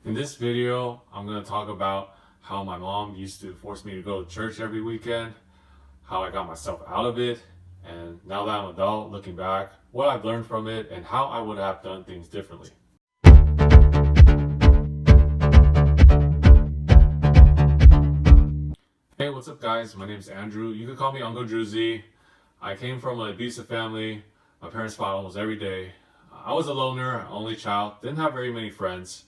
In this video, I'm going to talk about how my mom used to force me to go to church every weekend, how I got myself out of it, and now that I'm an adult, looking back, what I've learned from it and how I would have done things differently. Hey, what's up guys? My name is Andrew. You can call me Uncle Druzy. I came from an abusive family. My parents fought almost every day. I was a loner, only child, didn't have very many friends.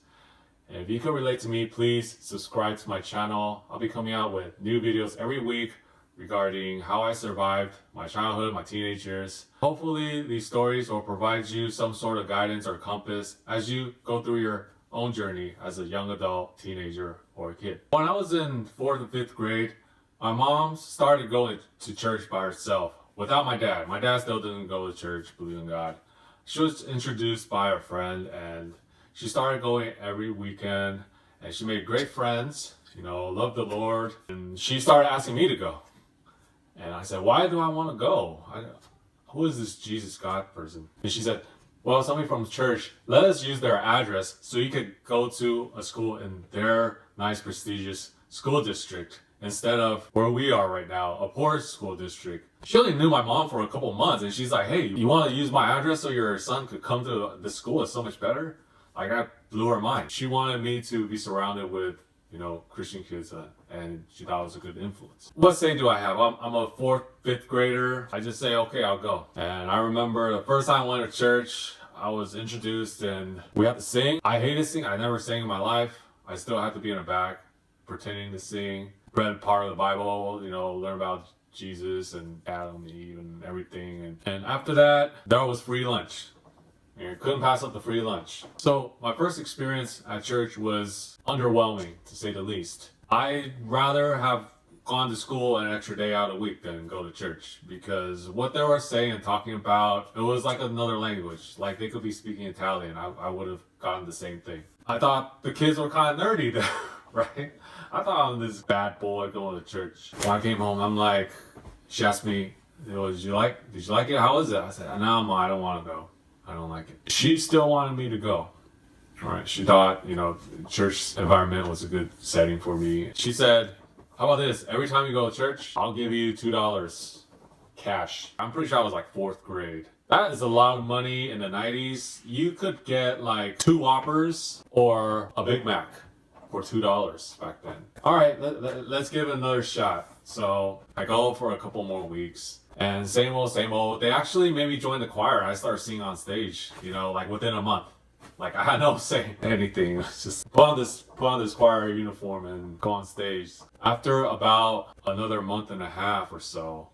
And if you can relate to me, please subscribe to my channel. I'll be coming out with new videos every week regarding how I survived my childhood, my teenage years. Hopefully these stories will provide you some sort of guidance or compass as you go through your own journey as a young adult, teenager, or a kid. When I was in 4th and 5th grade, my mom started going to church by herself without my dad. My dad still didn't go to church, believe in God. She was introduced by a friend and she started going every weekend and she made great friends, loved the Lord. And she started asking me to go. And I said, why do I want to go? Who is this Jesus God person? And she said, well, somebody from church, let us use their address so you could go to a school in their nice, prestigious school district instead of where we are right now, a poor school district. She only knew my mom for a couple months and she's like, hey, you want to use my address so your son could come to the school? It's so much better. Like, that blew her mind. She wanted me to be surrounded with, Christian kids and she thought it was a good influence. What say do I have? I'm a 4th, 5th grader. I just say, okay, I'll go. And I remember the first time I went to church, I was introduced and we had to sing. I hated singing. I never sang in my life. I still had to be in the back pretending to sing. Read part of the Bible, learn about Jesus and Adam and Eve and everything. And after that, there was free lunch. You couldn't pass up the free lunch. So my first experience at church was underwhelming, to say the least. I'd rather have gone to school an extra day out a week than go to church, because what they were saying and talking about, it was like another language. Like they could be speaking Italian. I would have gotten the same thing. I thought the kids were kind of nerdy there, right? I thought I'm this bad boy going to church. When I came home, I'm like, she asked me, did you like it? How was it? I said, no, Ma, I don't want to go. I don't like it. She still wanted me to go. All right. She thought, church environment was a good setting for me. She said, how about this? Every time you go to church, I'll give you $2 cash. I'm pretty sure I was like 4th grade. That is a lot of money in the 90s. You could get like 2 Whoppers or a Big Mac for $2 back then. All right, let's give it another shot. So I go for a couple more weeks. And same old. They actually made me join the choir. I started singing on stage, like within a month. Like I had no say in anything. Just put on this choir uniform and go on stage. After about another month and a half or so,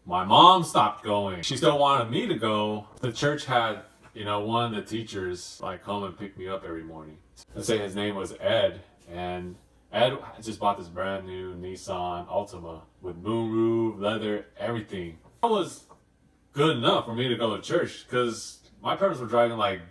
my mom stopped going. She still wanted me to go. The church had, one of the teachers like come and pick me up every morning. Let's say his name was Ed, and Ed just bought this brand new Nissan Altima with moonroof, leather, everything. That was good enough for me to go to church because my parents were driving like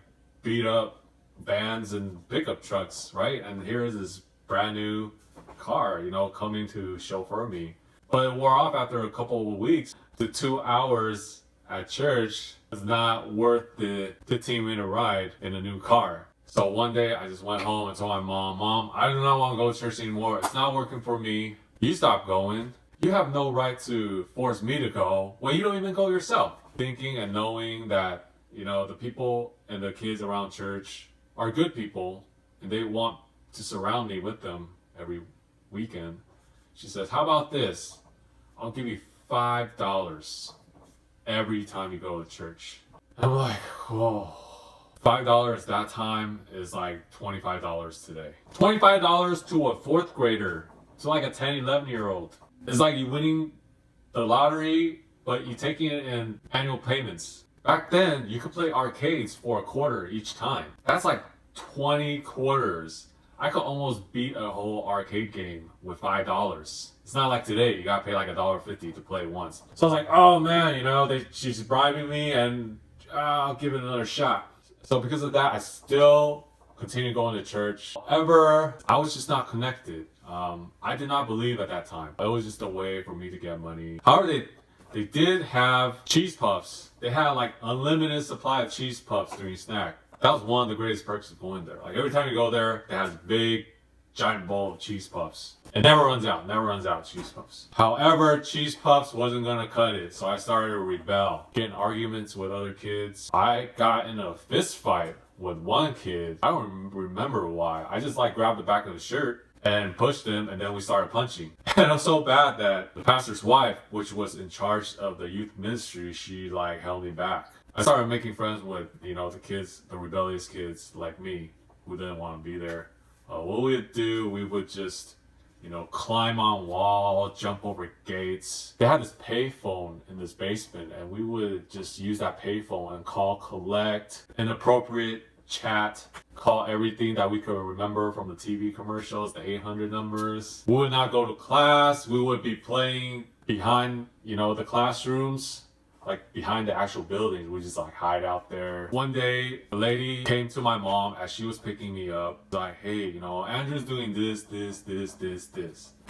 beat up vans and pickup trucks, right? And here's this brand new car, coming to chauffeur me. But it wore off after a couple of weeks. The 2 hours at church was not worth the 15-minute ride in a new car. So one day I just went home and told my mom, I do not want to go to church anymore. It's not working for me. You stop going. You have no right to force me to go when you don't even go yourself. Thinking and knowing that, the people and the kids around church are good people and they want to surround me with them every weekend. She says, how about this? I'll give you $5 every time you go to church. I'm like, whoa. $5 that time is like $25 today. $25 to a 4th grader, to like a 10, 11-year-old. It's like you winning the lottery, but you taking it in annual payments. Back then, you could play arcades for $0.25 each time. That's like 20 quarters. I could almost beat a whole arcade game with $5. It's not like today, you gotta pay like $1.50 to play once. So I was like, oh man, she's bribing me and I'll give it another shot. So because of that, I still continue going to church. However, I was just not connected. I did not believe at that time. It was just a way for me to get money. However, they did have cheese puffs. They had like unlimited supply of cheese puffs during snack. That was one of the greatest perks of going there. Like every time you go there, they have a big, giant bowl of cheese puffs. It never runs out of cheese puffs. However, cheese puffs wasn't gonna cut it, so I started to rebel. Get in arguments with other kids. I got in a fist fight with one kid. I don't remember why. I just like grabbed the back of his shirt and pushed him, and then we started punching. And it was so bad that the pastor's wife, which was in charge of the youth ministry, she like held me back. I started making friends with, you know, the kids, the rebellious kids like me, who didn't want to be there. What we would do, we would just, you know, climb on walls, jump over gates. They had this payphone in this basement, and we would just use that payphone and call, collect, inappropriate chat, call everything that we could remember from the TV commercials, the 800 numbers. We would not go to class. We would be playing behind, you know, the classrooms, like behind the actual buildings. We just like hide out there. One day, a lady came to my mom as she was picking me up, like, hey, you know, Andrew's doing this.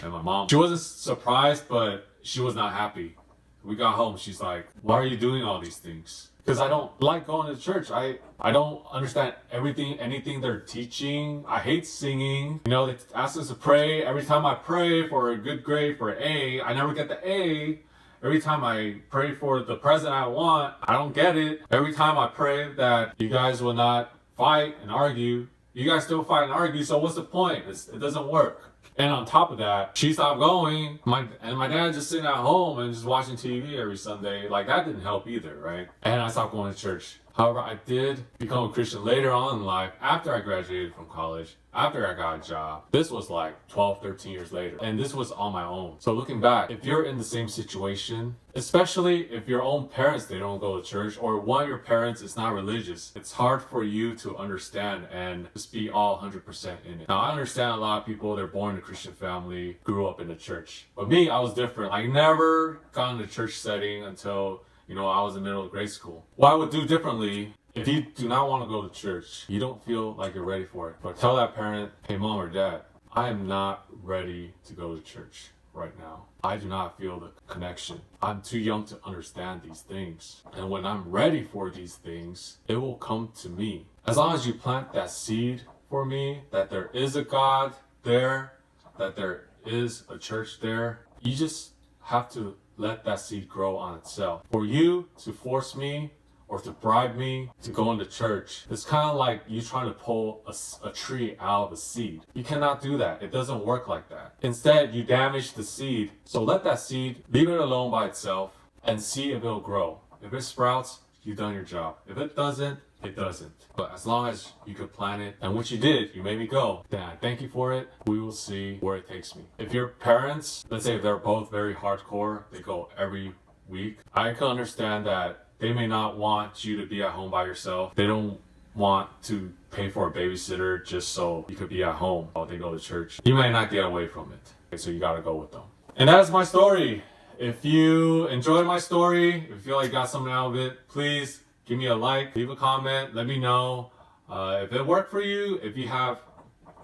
And my mom, she wasn't surprised, but she was not happy. We got home, she's like, why are you doing all these things? Because I don't like going to church. I don't understand anything they're teaching. I hate singing. You know, they ask us to pray. Every time I pray for a good grade for an A, I never get the A. Every time I pray for the president I want, I don't get it. Every time I pray that you guys will not fight and argue, you guys still fight and argue, so what's the point? It doesn't work. And on top of that, she stopped going. My dad just sitting at home and just watching TV every Sunday. Like, that didn't help either, right? And I stopped going to church. However, I did become a Christian later on in life, after I graduated from college, after I got a job. This was like 12, 13 years later. And this was on my own. So looking back, if you're in the same situation, especially if your own parents, they don't go to church, or one of your parents is not religious, it's hard for you to understand and just be all 100% in it. Now, I understand a lot of people, they're born in a Christian family, grew up in the church. But me, I was different. I never got in a church setting until, you know, I was in middle of grade school. What I would do differently, if you do not want to go to church, you don't feel like you're ready for it, but tell that parent, hey, mom or dad, I am not ready to go to church right now. I do not feel the connection. I'm too young to understand these things. And when I'm ready for these things, it will come to me. As long as you plant that seed for me, that there is a God there, that there is a church there, you just have to let that seed grow on itself. For you to force me or to bribe me to go into church, it's kind of like you trying to pull a tree out of a seed. You cannot do that. It doesn't work like that. Instead, you damage the seed. So let that seed, leave it alone by itself and see if it'll grow. If it sprouts, you've done your job. If it doesn't, it doesn't. But as long as you could plant it, and what you did, you made me go, then I thank you for it. We will see where it takes me. If your parents, let's say they're both very hardcore, they go every week, I can understand that they may not want you to be at home by yourself. They don't want to pay for a babysitter just so you could be at home while they go to church. You may not get away from it. Okay, so you gotta go with them. And that's my story. If you enjoyed my story, if you feel like you got something out of it, please give me a like, leave a comment, let me know if it worked for you, if you have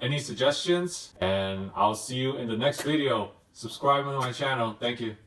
any suggestions, and I'll see you in the next video. Subscribe to my channel. Thank you.